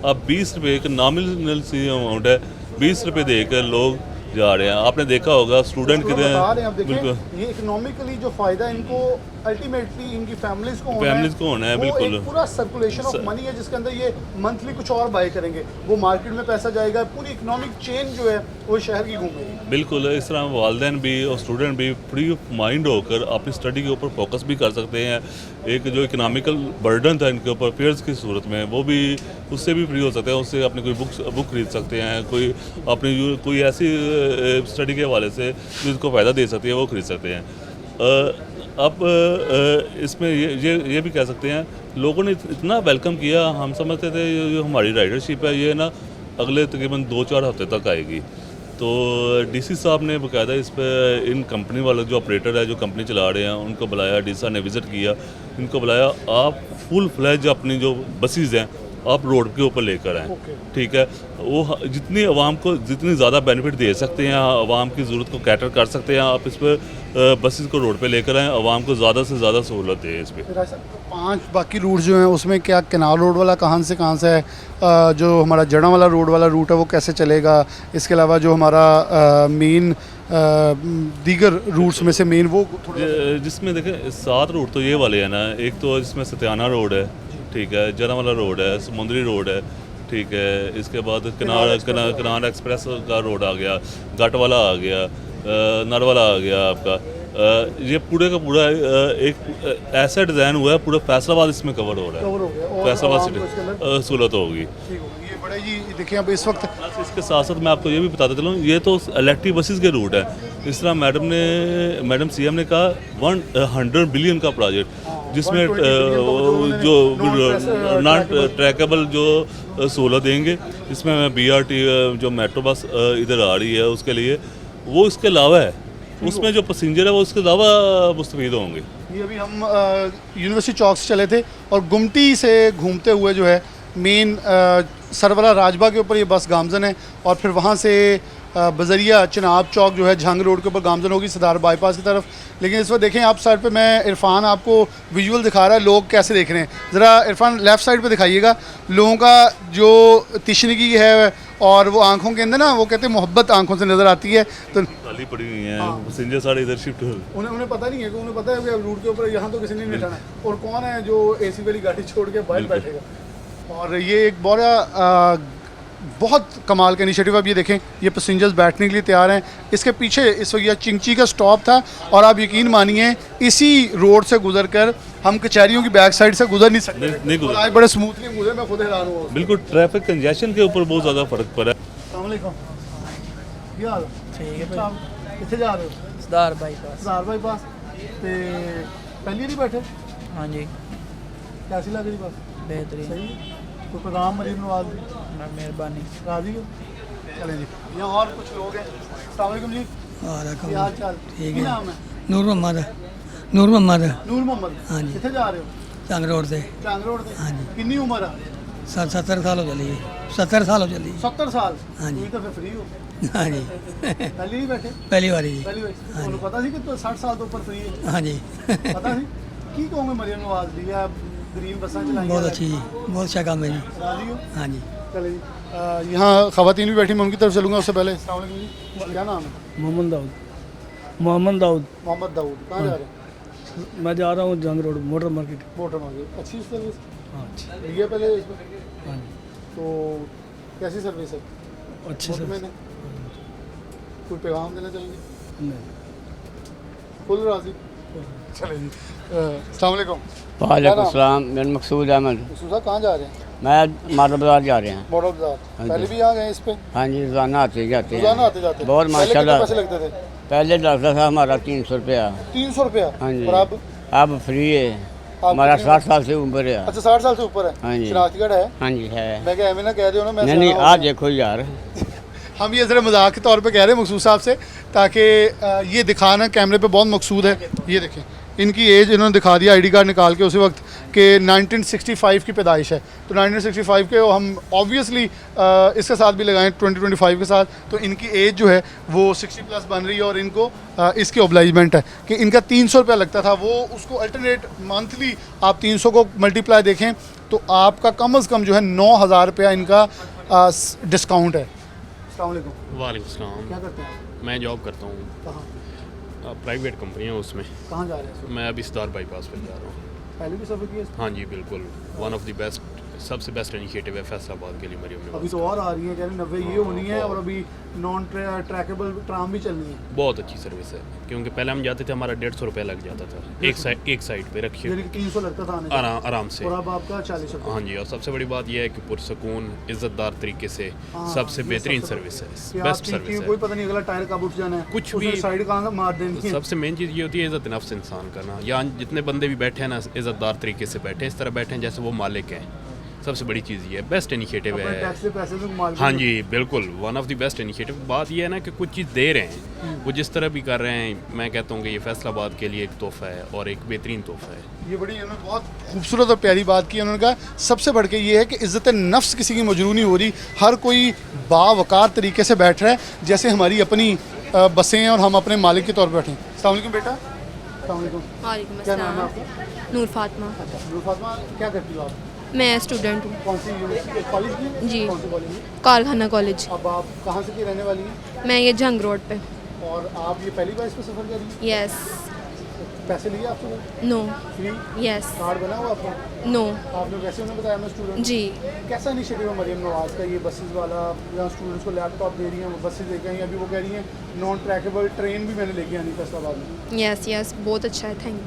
Speaker 2: अब 20 रुपये एक नॉमिनल सी अमाउंट है, 20 रुपये देकर लोग जा रहे हैं। आपने देखा होगा स्टूडेंट कितने
Speaker 1: बिल्कुल ये इकोनॉमिकली जो फायदा इनको अल्टीमेटली इनकी फैमिलीज को होना है,
Speaker 2: बिल्कुल
Speaker 1: एक पूरा सर्कुलेशन ऑफ मनी है जिसके अंदर ये मंथली कुछ और बाय करेंगे, वो मार्केट में पैसा जाएगा, पूरी इकोनॉमिक चेन जो है वो शहर की घूमेगी।
Speaker 2: बिल्कुल इस तरह वालिदैन भी और स्टूडेंट भी फ्री ऑफ माइंड होकर अपनी स्टडी के ऊपर फोकस भी कर सकते हैं। एक जो इकोनॉमिकल बर्डन था इनके ऊपर फेयर्स की सूरत में, वो भी उससे भी फ्री हो सकते हैं। उससे अपनी कोई बुक खरीद सकते हैं, कोई ऐसी स्टडी के हवाले से जिसको फ़ायदा दे सकती है वो खरीद सकते हैं। अब इसमें ये भी कह सकते हैं लोगों ने इतना वेलकम किया, हम समझते थे ये हमारी राइडरशिप है ये ना अगले तकरीबन 2-4 हफ्ते तक आएगी। तो डीसी साहब ने बाकायदा इस पर इन कंपनी वाले जो ऑपरेटर है जो कंपनी चला रहे हैं उनको बुलाया, डीसी साहब ने विज़िट किया, इनको बुलाया, आप फुल फ्लैज अपनी जो बसेस हैं आप रोड के ऊपर लेकर आएँ, ठीक है। वो जितनी आवाम को जितनी ज़्यादा बेनिफिट दे सकते हैं, आवाम की ज़रूरत को कैटर कर सकते हैं, आप इस पर बसेस को रोड पे लेकर आएँ, आवाम को ज़्यादा से ज़्यादा सहूलत दें इस पर।
Speaker 1: 5 बाकी रूट जो हैं उसमें क्या कैनाल रोड वाला कहाँ से है, जो हमारा जड़ा वाला रोड वाला रूट है वो कैसे चलेगा, इसके अलावा जो हमारा मेन दीगर रूट्स में से मेन वो
Speaker 2: जिसमें देखें 7 रूट तो ये वाले हैं ना, एक तो जिसमें सत्याना रोड है, ठीक है, जरावाला रोड है, समुंदरी रोड है, ठीक है, इसके बाद कनार एक्सप्रेस का रोड आ गया, घाट वाला आ गया, नरवाला आ गया आपका। ये पूरे का पूरा एक ऐसा डिज़ाइन हुआ है, पूरा फैसलाबाद इसमें कवर हो रहा है, फैसलाबाद सिटी सहूलत होगी।
Speaker 1: ये बड़ा जी देखिए अब इस वक्त
Speaker 2: इसके साथ साथ मैं आपको ये भी बताता चलूँ, ये तो इलेक्ट्रिक बसेस के रूट है। इस तरह मैडम सीएम ने कहा 100 बिलियन का प्रोजेक्ट, जिसमें जो नॉन ट्रैकेबल जो सहूलत देंगे, इसमें BRT जो मेट्रो बस इधर आ रही है उसके लिए, वो इसके अलावा है, उसमें जो पैसेंजर है वो उसके अलावा मुस्तफ़ीद होंगे।
Speaker 1: ये अभी हम यूनिवर्सिटी चौक से चले थे और गुमटी से घूमते हुए जो है मेन सरवरा राजबाग के ऊपर ये बस गामजन है, और फिर वहाँ से बजरिया चिनाब चौक जो है झांग रोड के ऊपर गामजन होगी सिद्धार्थ बाईपास की तरफ। लेकिन इस वक्त देखें आप साइड पे, मैं इरफान आपको विजुअल दिखा रहा है लोग कैसे देख रहे हैं, ज़रा इरफान लेफ़्ट साइड पे दिखाइएगा लोगों का जो तिश्नगी है, और वो आंखों के अंदर ना वो कहते हैं मोहब्बत आंखों से नज़र आती है। तो
Speaker 2: खाली पड़ी हुई हैं पैसेंजर सारे इधर शिफ्ट हो,
Speaker 1: उन्हें पता नहीं है कि उन्हें पता है कि रूट के ऊपर यहाँ तो किसी ने नहीं बैठाना, और कौन है जो AC वाली गाड़ी छोड़ के बाहर बैठेगा। और ये एक बहुत कमाल का इनिशिएटिव। अब ये देखें ये पैसेंजर्स बैठने के लिए तैयार हैं, इसके पीछे इस वक्त यह चिंची का स्टॉप था, और आप यकीन मानिए इसी रोड से गुजर कर हम कचहरियों की बैक साइड से गुजर नहीं सकते,
Speaker 2: नहीं गुजर,
Speaker 1: आज बड़े स्मूथली गुजरे, मैं खुद हैरान हुआ।
Speaker 2: बिल्कुल ट्रैफिक कंजेशन के ऊपर बहुत ज़्यादा फर्क पड़ा है।
Speaker 1: अस्सलाम वालेकुम, क्या हाल है? ठीक है भाई, कितने जा रहे हो?
Speaker 9: सिद्धार्थ बाईपास ते पहली नहीं बैठे? हाँ जी। कैसी लग रही बस? बेहतरीन। सही। कोई पैगाम मरीम नवाज दी? मेहरबानी। राजी हो? चलें जी, यहाँ और कुछ लोग हैं। अस्सलाम वालेकुम जी, क्या हाल चाल? ठीक है। नाम है?
Speaker 11: नूर मोहम्मद। नूर मोहम्मद। हाँ जी।
Speaker 1: कितने जा रहे हो?
Speaker 11: चांग रोड से।
Speaker 1: हाँ जी। कितनी उम्र है?
Speaker 11: 70 साल हो चली। 70 साल हो चली।
Speaker 1: 70 साल?
Speaker 11: हाँ जी।
Speaker 1: तो फिर फ्री हो?
Speaker 11: हाँ जी।
Speaker 1: पहली नहीं बैठे?
Speaker 11: पहली बारी जी।
Speaker 1: पहली बारी। हाँ, पता सी कि तो 60 साल तो ऊपर फ्री है?
Speaker 11: हाँ जी।
Speaker 1: पता सी की कहूँगे मरियम नवाज दी है, ग्रीन बसें चलाई,
Speaker 11: बहुत अच्छी जी, बहुत अच्छा काम है जी।
Speaker 1: राजी हो?
Speaker 11: हाँ जी।
Speaker 1: चले जी, यहाँ ख़वातीन भी बैठी, मैं उनकी तरफ चलूँगा। उससे पहले अस्सलाम वालेकुम जी, क्या नाम है?
Speaker 11: मोहम्मद दाऊद।
Speaker 1: मोहम्मद दाऊद। कहाँ जा रहे हैं?
Speaker 11: मैं जा रहा हूँ जंग रोड मोटर मार्केट।
Speaker 1: अच्छी सर्विस?
Speaker 11: हाँ अच्छी।
Speaker 1: लिया पहले इसमें?
Speaker 11: हाँ जी।
Speaker 1: तो कैसी सर्विस है?
Speaker 11: अच्छी सर्विस।
Speaker 1: कोई पैगाम देना चाहेंगे?
Speaker 11: नहीं।
Speaker 1: फुल राजी? चले जी, अस्सलाम वालेकुम।
Speaker 11: वालेकुम सलाम, मेरा मकसूद अहमद।
Speaker 1: मकसूद साहब कहाँ जा रहे हैं?
Speaker 11: मैं मॉडल बाज़ार जा रहे हैं।
Speaker 1: मॉडल बाजार
Speaker 11: हाँ
Speaker 1: पहले
Speaker 11: जी।
Speaker 1: भी आ गए इस पे?
Speaker 11: हाँ जी, रोज़ाना आते जाते हैं।
Speaker 1: रोजाना आते जाते?
Speaker 11: बहुत
Speaker 1: पहले कितने
Speaker 11: माशाल्लाह।
Speaker 1: पैसे लगते थे?
Speaker 11: पहले लगता था हमारा 300 रुपया।
Speaker 1: 300 रुपया?
Speaker 11: हाँ जी।
Speaker 1: और
Speaker 11: अब फ्री है। हमारा 60 साल से ऊपर है।
Speaker 1: अच्छा 60 साल से ऊपर है?
Speaker 11: हाँ जी।
Speaker 1: शनाख्ती कार्ड है?
Speaker 11: हाँ जी है।
Speaker 1: मैं क्या एम ना कह रहे हो ना, मैं
Speaker 11: नहीं नहीं,
Speaker 1: सियाना
Speaker 11: आज
Speaker 1: हूँ।
Speaker 11: देखो यार,
Speaker 1: हम ये ज़रा मजाक के तौर पे कह रहे हैं मकसूद साहब से, ताकि ये दिखाना कैमरे पे बहुत मकसूद है। ये देखें इनकी एज इन्होंने दिखा दिया आईडी कार्ड निकाल के उसी वक्त के 1965 की पैदाइश है। तो 1965 के हम ऑब्वियसली इसके साथ भी लगाएं 2025 के साथ, तो इनकी एज जो है वो 60 प्लस बन रही है। और इनको इसकी ओब्लाइजमेंट है कि इनका 300 रुपया लगता था, वो उसको अल्टरनेट मंथली आप 300 को मल्टीप्लाई देखें तो आपका कम अज़ कम जो है 9,000 रुपया इनका डिस्काउंट है। अस्सलाम वालेकुम।
Speaker 12: वालेकुम सलाम।
Speaker 1: क्या करते हैं?
Speaker 12: मैं जॉब करता हूँ,
Speaker 1: कहाँ?
Speaker 12: प्राइवेट कंपनी है उसमें।
Speaker 1: कहाँ जा रहे हैं?
Speaker 12: मैं अभी सदार बाईपास पर जा रहा हूँ।
Speaker 1: पहले भी सफ़र किया?
Speaker 12: हाँ जी बिल्कुल, वन ऑफ द बेस्ट, सबसे बेस्ट इनिशिएटिव है फैसलाबाद के लिए मरियम
Speaker 1: अभी
Speaker 12: नवाज।
Speaker 1: तो और आ रही है, कह रहे 90 ये होनी है और अभी नॉन ट्रैकेबल ट्राम भी चलनी है।
Speaker 12: बहुत अच्छी सर्विस है, क्योंकि पहले हम जाते थे हमारा 150 रुपया लग जाता था एक साइड पे रखिए,
Speaker 1: यानी कि 300 लगता था आने जाने का।
Speaker 12: आराम से।
Speaker 1: और अब आपका 40 रुपये।
Speaker 12: हाँ जी, और सबसे बड़ी बात यह है कि पुरसकून इज़्ज़तदार तरीके से
Speaker 1: हाँ,
Speaker 12: सबसे
Speaker 1: ये
Speaker 12: बेहतरीन
Speaker 1: सबसे
Speaker 12: सर्विस है,
Speaker 1: कि आप
Speaker 12: बेस्ट
Speaker 1: ठीक
Speaker 12: सर्विस
Speaker 1: ठीक,
Speaker 12: है।
Speaker 1: कोई पता नहीं अगला टायर कब उठ जाना है,
Speaker 12: कुछ
Speaker 1: उसने
Speaker 12: भी
Speaker 1: साइड कहाँ मार देनी है।
Speaker 12: सबसे मेन चीज़ ये होती है इज़्ज़त नफ्स इंसान करना। यहाँ जितने बंदे भी बैठे हैं ना, इज़्ज़तदार तरीके से बैठे, इस तरह बैठे हैं जैसे वो मालिक हैं। सबसे बड़ी चीज़ ये है, बेस्ट इनिशिएटिव
Speaker 1: अपने
Speaker 12: है।
Speaker 1: टैक्स से पैसे से कमा
Speaker 12: हाँ जी बिल्कुल, one of the best initiative. बात ये है ना कि कुछ चीज़ दे रहे हैं, वो जिस तरह भी कर रहे हैं, मैं कहता हूँ कि ये फैसलाबाद के लिए एक तोहफ़ा है और एक बेहतरीन तोहफ़ा है।
Speaker 1: ये बड़ी उन्होंने बहुत खूबसूरत और प्यारी बात की। उन्होंने कहा सबसे बढ़ के ये है कि इज़्ज़त नफ्स किसी की मजरू नहीं हो रही, हर कोई बावकार तरीके से बैठ रहा है जैसे हमारी अपनी बसें हैं और हम अपने मालिक के तौर पर बैठे हैं। अस्सलाम वालेकुम बेटा। अस्सलाम वालेकुम।
Speaker 13: वालेकुम
Speaker 1: क्या नाम है
Speaker 13: अस्सलाम।
Speaker 1: आपका?
Speaker 13: नूर फातिमा।
Speaker 1: नूर फातिमा, क्या करती हो आप?
Speaker 13: मैं स्टूडेंट हूँ।
Speaker 1: कौन सी यूनिवर्सिटी, कॉलेज की?
Speaker 13: जी।
Speaker 1: कौन सी कॉलेज में?
Speaker 13: कारखाना कॉलेज।
Speaker 1: अब आप कहाँ से की रहने वाली हैं?
Speaker 13: मैं ये जंग रोड पे।
Speaker 1: और आप ये पहली बार इस पर सफ़र कर रही हैं?
Speaker 13: यस।
Speaker 1: पैसे लिए आपसे?
Speaker 13: नो।
Speaker 1: फ्री?
Speaker 13: यस।
Speaker 1: कार्ड बना हुआ आपका?
Speaker 13: नो।
Speaker 1: आपने वैसे उन्होंने बताया मैं स्टूडेंट।
Speaker 13: जी।
Speaker 1: कैसा इनिशिएटिव है मरियम नवाज का ये बसेस वाला, जहाँ स्टूडेंट्स को लैपटॉप दे रही हैं, वो बसेस लेके आई, अभी वो कह रही हैं नॉन ट्रैकेबल ट्रेन भी मैंने लेके आनी फैसलाबाद में।
Speaker 13: यस यस, बहुत अच्छा है, थैंक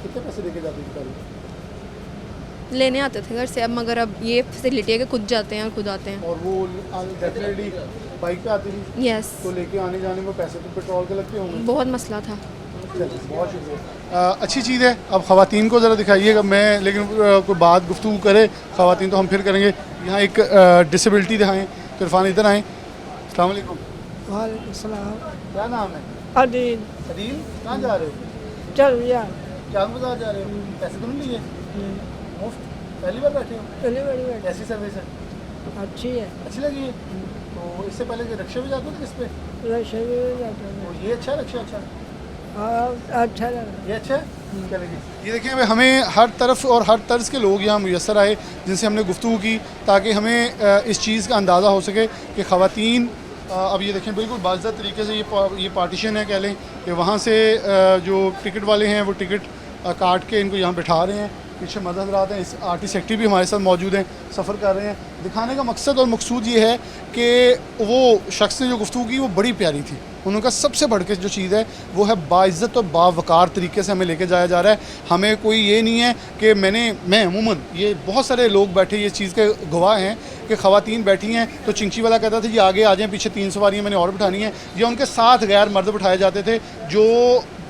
Speaker 1: कितने पैसे लेके जाती थी पहले?
Speaker 13: यू। लेने आते थे घर से, अब मगर अब ये फैसिलिटी है कि खुद जाते हैं और खुद आते हैं।
Speaker 1: और वो डेफिनेटली बाइक पे आती थी?
Speaker 13: यस।
Speaker 1: तो लेके आने जाने में पैसे तो पेट्रोल के लगते होंगे?
Speaker 13: बहुत मसला था।
Speaker 1: बहुत शुक्रिया। अच्छी चीज़ है। अब ख़वातीन को ज़रा दिखाइएगा, मैं लेकिन कोई बात गुफ्तगू करे ख़वातीन तो हम फिर करेंगे। यहाँ एक डिसेबिलिटी दिखाएँ तो इरफान इधर आएँ। अस्सलाम वालेकुम।
Speaker 11: वालेकुम सलाम।
Speaker 1: क्या नाम है?
Speaker 11: अदील।
Speaker 1: अदील, कहाँ जा रहे हो?
Speaker 11: चल यार,
Speaker 1: चांद बाजार जा रहे हो? पैसे तो नहीं लिए? मुफ्त? पहली बार बैठे हो?
Speaker 11: पहली बड़ी बात
Speaker 1: कैसी सर्विस है?
Speaker 11: अच्छी है।
Speaker 1: अच्छी लगी है? तो इससे पहले कि रिक्शे में जाते थे किस पे?
Speaker 11: रशिया भी जाते हैं।
Speaker 1: तो ये अच्छा है रिक्शा? अच्छा
Speaker 11: हाँ, अच्छा लगा।
Speaker 1: ये अच्छा है? चलेंगे। ये देखिए भाई, हमें हर तरफ और हर तर्ज के लोग यहाँ मुयसर आए जिनसे हमने गुफ्तगू की ताकि हमें इस चीज़ का अंदाज़ा हो सके कि ख़वातीन अब ये देखें बिल्कुल बाज़ात तरीके से ये पार्टीशन है, कह लें कि वहाँ से जो टिकट वाले हैं वो टिकट काट के इनको यहाँ बिठा रहे हैं। पीछे मदद हजरात हैं, इस आर्टी सेक्रेटरी भी हमारे साथ मौजूद हैं, सफ़र कर रहे हैं। दिखाने का मकसद और मकसूद ये है कि वो शख्स ने जो गुफ्तगू की वो बड़ी प्यारी थी। उनका सबसे बढ़ के जो चीज़ है वो है बाइज़्ज़त और बावकार तरीके से हमें लेके जाया जा रहा है। हमें कोई ये नहीं है कि मैं अमूमन ये बहुत सारे लोग बैठे ये चीज़ के गवाह हैं कि ख़वातीन बैठी हैं तो चिंची वाला कहता था जी आगे आ जाएँ, पीछे 3 सवारियाँ मैंने और बिठानी है, या उनके साथ गैर मर्द बिठाए जाते थे जो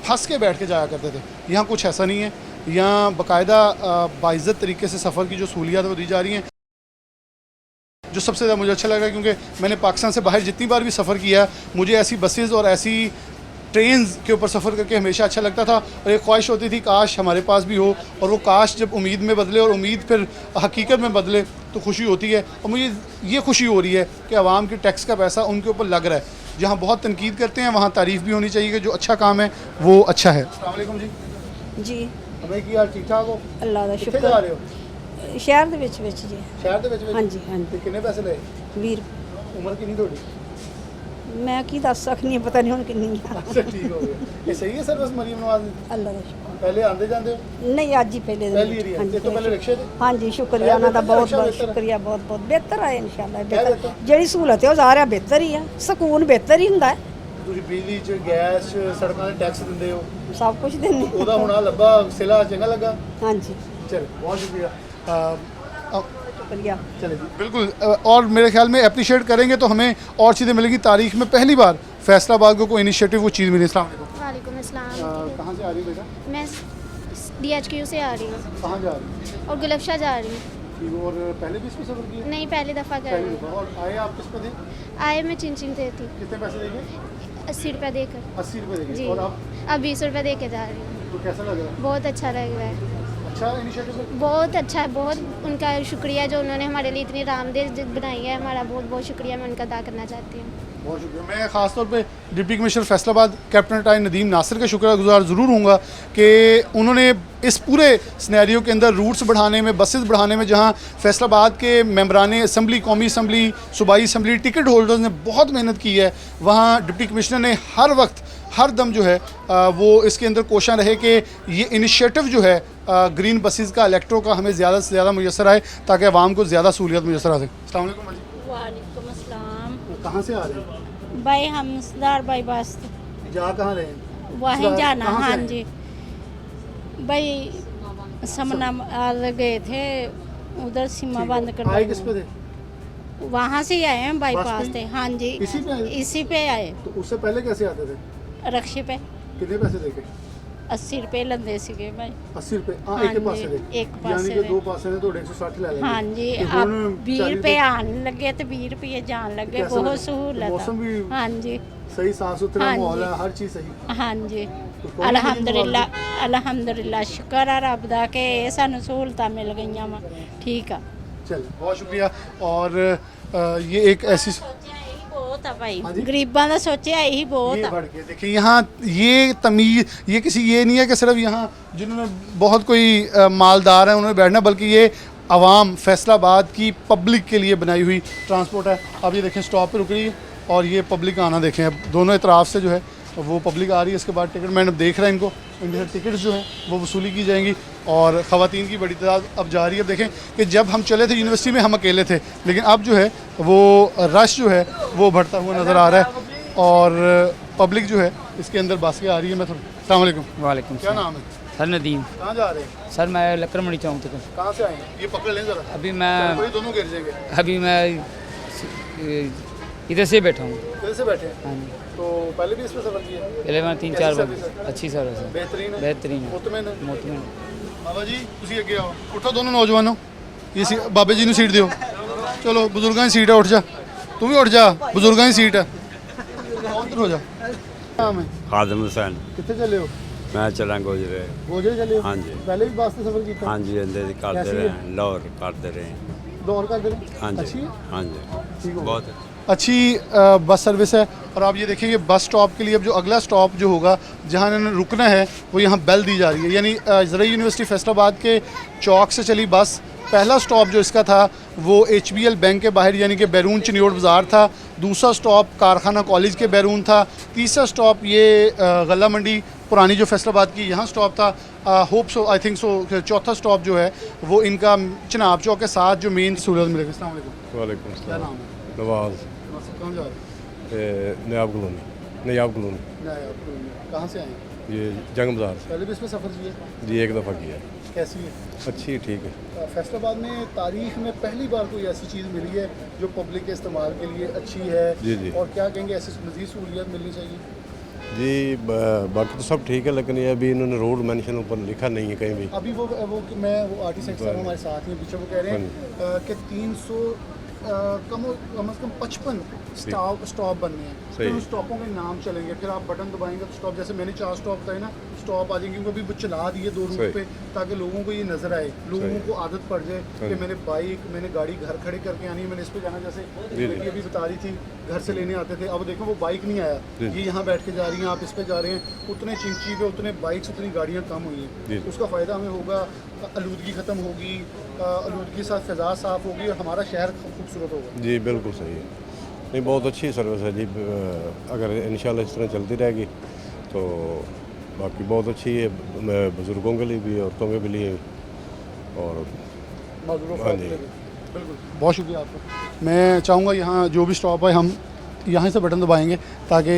Speaker 1: फंस के बैठ के जाया करते थे। यहाँ कुछ ऐसा नहीं है, यहाँ बाकायदा बाइज़्ज़त तरीके से सफ़र की जो सहूलियात वो दी जा रही हैं, जो सबसे ज़्यादा मुझे अच्छा लगा क्योंकि मैंने पाकिस्तान से बाहर जितनी बार भी सफ़र किया मुझे ऐसी बसेस और ऐसी ट्रेन्स के ऊपर सफ़र करके हमेशा अच्छा लगता था और एक ख्वाहिश होती थी काश हमारे पास भी हो, और वो काश जब उम्मीद में बदले और उम्मीद फिर हकीकत में बदले तो खुशी होती है। और मुझे ये खुशी हो रही है कि आवाम के टैक्स का पैसा उनके ऊपर लग रहा है। जहाँ बहुत तनकीद करते हैं वहाँ तारीफ़ भी होनी चाहिए कि जो अच्छा काम है वो अच्छा है। अस्सलाम वालेकुम जी।
Speaker 14: जी
Speaker 1: हमें की हाल ठीक ठाक हो?
Speaker 14: अल्लाह का
Speaker 1: कित्थे जा रहे हो?
Speaker 14: शहर ਦੇ ਵਿੱਚ ਜੀ।
Speaker 1: शहर ਦੇ ਵਿੱਚ?
Speaker 14: ਹਾਂਜੀ ਹਾਂਜੀ।
Speaker 1: ਤੇ ਕਿੰਨੇ ਪੈਸੇ ਲਏ?
Speaker 14: 20
Speaker 1: उम्र कितनी थोड़ी?
Speaker 14: ਮੈਂ ਕੀ ਦੱਸ ਸਕਨੀ ਹਾਂ, ਪਤਾ ਨਹੀਂ ਹੁਣ ਕਿੰਨੀ ਆ।
Speaker 1: अच्छा ठीक हो गया। ये सही है सर्विस मरियम नवाज की?
Speaker 14: ਅੱਲਾਹ ਦਾ ਸ਼ੁਕਰ।
Speaker 1: पहले आंदे जाते हो?
Speaker 14: ਨਹੀਂ ਅੱਜ ਹੀ ਪਹਿਲੇ ਦਿਨ।
Speaker 1: पहली एरिया ये तो पहले रिक्शे थे?
Speaker 14: ਹਾਂਜੀ ਸ਼ੁਕਰੀਆ ਉਹਨਾਂ ਦਾ ਬਹੁਤ ਬਹੁਤ ਸ਼ੁਕਰੀਆ, ਬਹੁਤ ਬਹੁਤ ਬਿਹਤਰ ਹੈ ਇਨਸ਼ਾਅੱਲਾ। ਬਿਹਤਰ ਜਿਹੜੀ ਸਹੂਲਤ ਹੈ ਉਹ ਸਾਰਾ ਬਿਹਤਰ ਹੀ ਆ, ਸਕੂਨ ਬਿਹਤਰ ਹੀ ਹੁੰਦਾ ਹੈ।
Speaker 1: ਤੁਸੀਂ ਬਿਜਲੀ 'ਚ ਗੈਸ 'ਚ ਸੜਕਾਂ 'ਤੇ ਟੈਕਸ ਦਿੰਦੇ ਹੋ,
Speaker 14: सब कुछ देने
Speaker 1: ਉਹਦਾ ਹੁਣ ਲੱਭਾ ਸਿਲਾ ਚੰਗਾ ਲੱਗਾ
Speaker 14: हाँ जी
Speaker 1: चल बहुत शुक्रिया
Speaker 14: शुक्रिया
Speaker 1: चले जी बिल्कुल और मेरे ख्याल में अप्रिशिएट करेंगे तो हमें और चीज़ें मिलेगी। तारीख में पहली बार फैसलाबाद को कोई इनिशिएटिव वो चीज़ मिली। अस्सलाम वालेकुम।
Speaker 15: वालेकुम अस्सलाम।
Speaker 1: कहाँ से आ रही है बेटा?
Speaker 15: मैं DHQ से आ रही हूँ
Speaker 1: कहाँ जा रही है?
Speaker 15: और गुलफशा जा रही हूँ।
Speaker 1: और पहले भी इस पे सफ़र किया?
Speaker 15: नहीं, पहली दफ़ा कर रही हूँ।
Speaker 1: और आए आप किस पे थे?
Speaker 15: आए मैं चिंचिन से थी।
Speaker 1: कितने पैसे देंगे?
Speaker 15: 80 रुपये देकर।
Speaker 1: 80 रुपये देंगे।
Speaker 15: जी।
Speaker 1: और आप
Speaker 15: 20 रुपये दे के जा रही हूँ।
Speaker 1: तो कैसा लग रहा है?
Speaker 15: बहुत अच्छा लग रहा है।
Speaker 1: अच्छा इनिशिएटिव है?
Speaker 15: बहुत अच्छा है, बहुत उनका शुक्रिया जो उन्होंने हमारे लिए इतनी आरामदेह बनाई है। हमारा बहुत बहुत शुक्रिया मैं उनका अदा करना चाहती हूँ।
Speaker 1: बहुत शुक्रिया। मैं ख़ासतौर पे डिप्टी कमिश्नर फैसलाबाद कैप्टन टाइन नदीम नासिर का शुक्रगुजार ज़रूर हूँगा कि उन्होंने इस पूरे स्नैरियो के अंदर रूट्स बढ़ाने में, बसेस बढ़ाने में, जहाँ फैसलाबाद के मेम्बरान असम्बली, कौमी असम्बली, सूबाई असम्बली, टिकट होल्डर्स ने बहुत मेहनत की है, वहाँ डिप्टी कमिश्नर ने हर वक्त हर दम जो है वो इसके अंदर कोशिश रहे कि ये इनिशिएटिव जो है ग्रीन बसेस का, इलेक्ट्रो का हमें ज़्यादा से ज़्यादा मुयसर आए ताकि आवाम को ज़्यादा सहूलियत मुयसर आ सके। अस्सलाम वालेकुम जी।
Speaker 16: वालेकुम अस्सलाम।
Speaker 1: कहाँ से आ रहे हैं?
Speaker 16: भाई हम सरदार भाई बस
Speaker 1: जा कहाँ रहे हैं?
Speaker 16: वहीं जाना।
Speaker 1: कहाँ से
Speaker 16: हाँ
Speaker 1: आए?
Speaker 16: जी भाई समना गए थे उधर सीमा बंद कर
Speaker 1: आए किस पे थे?
Speaker 16: वहाँ से ही आए हैं
Speaker 1: बस
Speaker 16: बाईपास
Speaker 1: पे?
Speaker 16: से। हाँ जी
Speaker 1: इसी पे आए?
Speaker 16: इसी पे आए
Speaker 1: तो उससे पहले कैसे आते थे?
Speaker 16: रक्शे पे।
Speaker 1: कितने पैसे देके?
Speaker 16: 80 रुपये लंदे सीगे भाई।
Speaker 1: 80 रुपये? हाँ,
Speaker 16: हाँ
Speaker 1: एक ही पासे
Speaker 16: जी,
Speaker 1: दे।
Speaker 16: एक
Speaker 1: यानी
Speaker 16: पासे
Speaker 1: कि
Speaker 16: दे।
Speaker 1: दो पासे ने तो 160 ले लेंगे।
Speaker 16: हाँ जी
Speaker 1: तो
Speaker 16: अब
Speaker 1: ਹੁਣ
Speaker 16: 20
Speaker 1: 40
Speaker 16: रुपये आने लगे तो 20 रुपये जान लगे।
Speaker 1: कैसा
Speaker 16: बहुत
Speaker 1: लगा?
Speaker 16: सहूलत
Speaker 1: मौसम भी
Speaker 16: है। हाँ जी
Speaker 1: सही, साफ सुथरा
Speaker 16: हाँ
Speaker 1: माहौल
Speaker 16: जी।
Speaker 1: है, हर चीज़ सही।
Speaker 16: हाँ जी
Speaker 1: कोई
Speaker 16: अल्हम्दुलिल्लाह अल्हम्दुलिल्लाह शुक्र है रब दा कि सानू सहूलतां मिल गईयां वा। ठीक है
Speaker 1: चल बहुत शुक्रिया। और ये एक ऐसी
Speaker 16: बहुत है भाई, गरीबां दा सोचिया यही बहुत
Speaker 1: ये
Speaker 16: है।
Speaker 1: बढ़ के देखिए यहाँ ये तमीज़, ये किसी ये नहीं है कि सिर्फ यहाँ जिन्होंने बहुत कोई मालदार है उन्होंने बैठना, बल्कि ये आवाम फैसलाबाद की पब्लिक के लिए बनाई हुई ट्रांसपोर्ट है। अब ये देखें स्टॉप पे रुक रही है और ये पब्लिक आना देखें, अब दोनों इतराफ़ से जो है वो पब्लिक आ रही है। इसके बाद टिकट मैंने देख रहा है इनको, इनके टिकट्स जो हैं वो वसूली की जाएंगी और ख़वातीन की बड़ी तादाद अब जा रही है। अब देखें कि जब हम चले थे यूनिवर्सिटी में हम अकेले थे, लेकिन अब जो है वो रश जो है वो बढ़ता हुआ नज़र आ रहा है और पब्लिक जो है इसके अंदर बस के आ रही है। मैं थोड़ा अस्सलाम वालेकुम।
Speaker 17: वालेकुम
Speaker 1: क्या नाम है?
Speaker 17: सर नदीम।
Speaker 1: कहाँ जा रहे हैं?
Speaker 17: सर मैं लकड़मणी चौक तक।
Speaker 1: कहाँ से आए हैं? ये पकड़ लें ज़रा।
Speaker 17: अभी मैं
Speaker 1: वही दोनों गिर जाएंगे।
Speaker 17: अभी मैं इधर से बैठा हूँ।
Speaker 1: इधर से बैठे हैं?
Speaker 17: हाँ जी।
Speaker 1: तो पहले भी इस पे सफ़र किया?
Speaker 17: पहले मैं 3-4
Speaker 1: कैसी
Speaker 17: बार
Speaker 1: सर्विस है?
Speaker 17: अच्छी सर्विस है।
Speaker 1: बेहतरीन है?
Speaker 17: बेहतरीन है।
Speaker 1: मुतमिन है?
Speaker 17: मुतमिन।
Speaker 1: बाबा जी ਤੁਸੀਂ ਅੱਗੇ ਆਓ, ਉਠੋ ਦੋਨੋਂ ਨੌਜਵਾਨੋ, ਇਹ ਬਾਬੇ ਜੀ ਨੂੰ ਸੀਟ ਦਿਓ। ਚਲੋ ਬਜ਼ੁਰਗਾਂ ਦੀ ਸੀਟ ਹੈ, ਉੱਠ ਜਾ ਤੂੰ ਵੀ, ਉੱਠ ਜਾ, ਬਜ਼ੁਰਗਾਂ ਦੀ ਸੀਟ ਹੈ, ਉਧਰ ਹੋ ਜਾ। ਨਾਮ ਹੈ?
Speaker 18: खादम हुसैन।
Speaker 1: ਕਿੱਥੇ ਚੱਲੇ ਹੋ?
Speaker 18: मैं चला गोजरे।
Speaker 1: ਗੋਜਰੇ ਚੱਲੇ ਹੋ?
Speaker 18: हाँ जी।
Speaker 1: ਪਹਿਲੇ ਵੀ ਬੱਸ ਤੇ ਸਫ਼ਰ ਕੀਤਾ?
Speaker 18: हाँ जी अंदर करते
Speaker 1: कैसी
Speaker 18: रहे
Speaker 1: है?
Speaker 18: हैं, लाहौर करते रहे हैं।
Speaker 1: दौर का दिन
Speaker 18: हाँ
Speaker 1: अच्छी
Speaker 18: जी
Speaker 1: है?
Speaker 18: हाँ जी
Speaker 1: ठीक हो
Speaker 18: बहुत
Speaker 1: अच्छी बस सर्विस है। और आप ये देखेंगे बस स्टॉप के लिए अब जो अगला स्टॉप जो होगा जहाँ इन्होंने रुकना है वो यहाँ बेल दी जा रही है। यानी ज़राई यूनिवर्सिटी फैसलाबाद के चौक से चली बस, पहला स्टॉप जो इसका था वो HBL बैंक के बाहर यानी कि बैरून चिन्योड़ बाज़ार था, दूसरा स्टॉप कारखाना कॉलेज के बैरून था, तीसरा स्टॉप ये गला मंडी पुरानी जो फैसलाबाद की यहाँ स्टॉप था, hope so I think so चौथा स्टॉप जो है वो इनका चिनाब चौक के साथ जो मेन सहूलत मिलेगी। अस्सलाम वालेकुम।
Speaker 19: वालेकुम
Speaker 1: क्या नाम है?
Speaker 19: नवाज।
Speaker 1: कहाँ जा रहे हैं?
Speaker 19: नयाब कॉलोनी। नयाब कॉलोनी।
Speaker 1: कहाँ से आए हैं?
Speaker 19: ये जंग बाज़ार से।
Speaker 1: पहले भी इसमें सफ़र किया?
Speaker 19: जी एक दफ़ा किया।
Speaker 1: कैसी है?
Speaker 19: अच्छी ठीक है।
Speaker 1: फैसलाबाद में तारीख में पहली बार कोई ऐसी चीज़ मिली है जो पब्लिक के इस्तेमाल के लिए अच्छी है।
Speaker 19: जी जी।
Speaker 1: और क्या कहेंगे, ऐसी मज़ीद सहूलियत मिलनी चाहिए?
Speaker 19: जी बाकी तो सब ठीक है, लेकिन ये अभी इन्होंने रोड मेंशन ऊपर लिखा नहीं है कहीं भी।
Speaker 1: अभी वो मैं वो आर्टिस्ट साहब हमारे साथ हैं पीछे, वो कह रहे हैं कि 300 कम से कम 55 स्टॉप बनने हैं। फिर उन स्टॉपों के नाम चलेंगे, फिर आप बटन दबाएंगे तो स्टॉप, जैसे मैंने 4 स्टॉप बताए ना, स्टॉप आ जाएंगे, क्योंकि अभी वो चला दिए 2 रूट पे ताकि लोगों को ये नज़र आए, लोगों को आदत पड़ जाए कि मैंने गाड़ी घर खड़े करके आनी है, मैंने इस पे जाना। जैसे लड़की अभी बता रही थी घर से लेने आते थे, अब देखो वो बाइक नहीं आया, ये यहाँ बैठ के जा रही हैं, आप इस पे जा रहे हैं, उतने चिंची पे उतने बाइक्स उतनी गाड़ियाँ कम हुई हैं, उसका फ़ायदा हमें होगा, आलूदगी ख़त्म होगी, आलूदगी के साथ फ़िज़ा साफ़ होगी और हमारा शहर खूबसूरत होगा।
Speaker 19: जी बिल्कुल सही है। नहीं बहुत अच्छी सर्विस है जी, अगर इंशाल्लाह इस तरह चलती रहेगी तो बाकी बहुत अच्छी है, बुज़ुर्गों के लिए भी, औरतों के लिए और हाँ जी
Speaker 1: बिल्कुल। बहुत शुक्रिया आपका। मैं चाहूँगा यहाँ जो भी स्टॉप है हम यहाँ से बटन दबाएंगे ताकि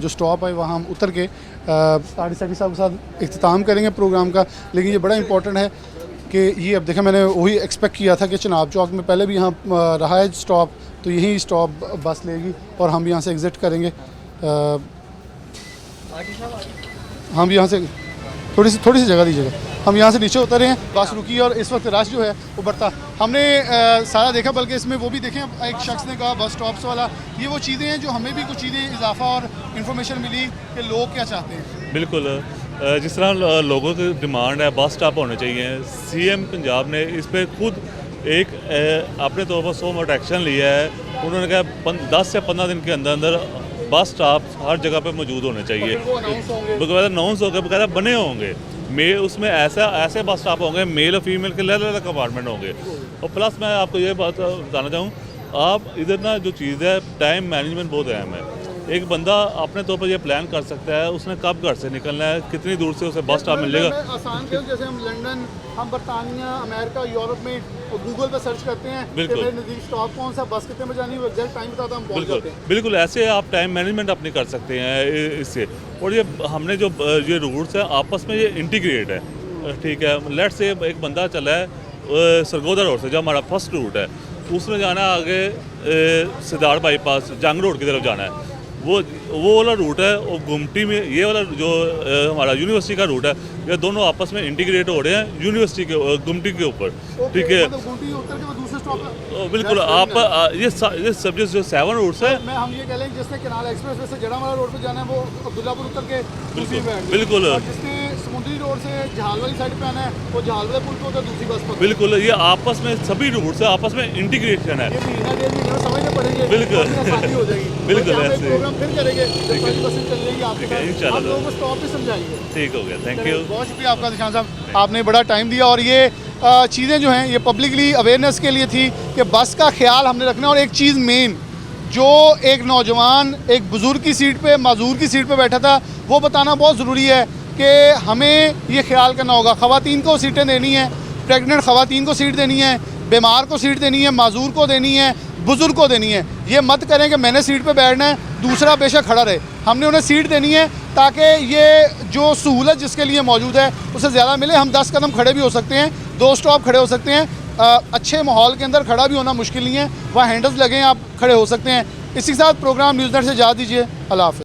Speaker 1: जो स्टॉप है वहाँ हम उतर के आरडी सेक्रेटरी साहब के साथ इख्तिताम करेंगे प्रोग्राम का। लेकिन ये बड़ा इंपॉर्टेंट है कि ये अब देखें, मैंने वही एक्सपेक्ट किया था कि चिनाब चौक में पहले भी यहाँ रहा है स्टॉप, तो यही स्टॉप बस लेगी और हम यहाँ से एग्ज़िट करेंगे। हम यहाँ से थोड़ी सी जगह दीजिएगा, हम यहाँ से नीचे उतरे हैं, बस रुकी और इस वक्त रश जो है वो बढ़ता हमने सारा देखा, बल्कि इसमें वो भी देखें, एक शख्स ने कहा बस स्टॉप्स वाला, ये वो चीज़ें हैं जो हमें भी कुछ चीज़ें इजाफा और इन्फॉर्मेशन मिली कि लोग क्या चाहते हैं।
Speaker 2: बिल्कुल, जिस तरह लोगों की डिमांड है बस स्टॉप होने चाहिए, सीएम पंजाब ने इस पर खुद एक अपने तौर पर 100 मिनट एक्शन लिया है। उन्होंने कहा 10 से 15 दिन के अंदर अंदर बस स्टॉप हर जगह पे मौजूद होने चाहिए, बकायदा अनाउंस होंगे, बकायदा बने होंगे, उसमें ऐसे बस स्टॉप होंगे, मेल और फीमेल के अलग अलग कंपार्टमेंट होंगे। और प्लस मैं आपको ये बात बताना चाहूँ, आप इधर ना जो चीज़ है टाइम मैनेजमेंट बहुत अहम है। एक बंदा अपने तौर पर ये प्लान कर सकता है उसने कब घर से निकलना है, कितनी दूर से उसे बस स्टॉप मिलेगा।
Speaker 1: आसान करें, जैसे हम लंदन, हम बरतानिया, अमेरिका, यूरोप में गूगल पर सर्च करते हैं कि मेरे नज़दीक स्टॉप कौन सा, बस कितने बजे जानी है, एग्जैक्ट टाइम बताता हम पहुंच जाते हैं।
Speaker 2: बिल्कुल ऐसे आप टाइम मैनेजमेंट अपनी कर सकते हैं इससे। और ये हमने जो ये रूट्स है आपस में ये इंटीग्रेट है, ठीक है। लेट से एक बंदा चला है सरगोदा रोड से, जो हमारा फर्स्ट रूट है, उसमें जाना है आगे सिद्धार्थ बाईपास जंग रोड की तरफ जाना है, वो वाला रूट है। और गुमटी में ये वाला जो हमारा यूनिवर्सिटी का रूट है, ये दोनों आपस में इंटीग्रेट हो रहे हैं यूनिवर्सिटी के गुमटी के ऊपर, ठीक है। बिल्कुल, आप ये सब्जेक्ट जो 7 रूट्स है,
Speaker 1: मैं हम ये कह लें जिसने केनाल एक्सप्रेस वे से जड़ावाला रोड पे जाना है वो अब्दुल्लापुर उतर के दूसरी
Speaker 2: बिल्कुल,
Speaker 1: और जिसने समुद्री रोड से जहाल वाली साइड पे आना है वो जहाल वाले पुल पे उतर दूसरी बस पकड़े।
Speaker 2: बिल्कुल, ये आपस में सभी रूट्स है, आपस में इंटीग्रेशन है।
Speaker 1: ये महीना डेढ़ महीने समझने पड़ेंगे,
Speaker 2: बिल्कुल
Speaker 1: हो जाएगी।
Speaker 2: बिल्कुल ऐसे
Speaker 1: प्रोग्राम फिर करेंगे जब सारी बसें चल जाएंगी आपके साथ, आप लोगों को स्टॉप भी समझाएंगे।
Speaker 2: ठीक हो गया, थैंक यू,
Speaker 1: बहुत शुक्रिया आपका निशान साहब, आपने बड़ा टाइम दिया। और ये चीज़ें जो हैं ये पब्लिकली अवेयरनेस के लिए थी कि बस का ख्याल हमने रखना। और एक चीज़ मेन, जो एक नौजवान एक बुज़ुर्ग की सीट पे, माजूर की सीट पे बैठा था, वो बताना बहुत ज़रूरी है कि हमें ये ख्याल करना होगा, ख़वातीन को सीटें देनी है, प्रेग्नेंट ख़वातीन को सीट देनी है, बीमार को सीट देनी है, माजूर को देनी है, बुज़ुर्ग को देनी है। ये मत करें कि मैंने सीट पे बैठना है, दूसरा बेशक खड़ा रहे, हमने उन्हें सीट देनी है ताकि ये जो सहूलत जिसके लिए मौजूद है उससे ज़्यादा मिले। हम 10 कदम खड़े भी हो सकते हैं, 2 स्टॉप खड़े हो सकते हैं, अच्छे माहौल के अंदर खड़ा भी होना मुश्किल नहीं है, वहाँ हैंडल्स लगे हैं, आप खड़े हो सकते हैं। इसी के साथ प्रोग्राम न्यूज़ नेट से इजाज़त दीजिए, अल्लाह हाफ़िज़।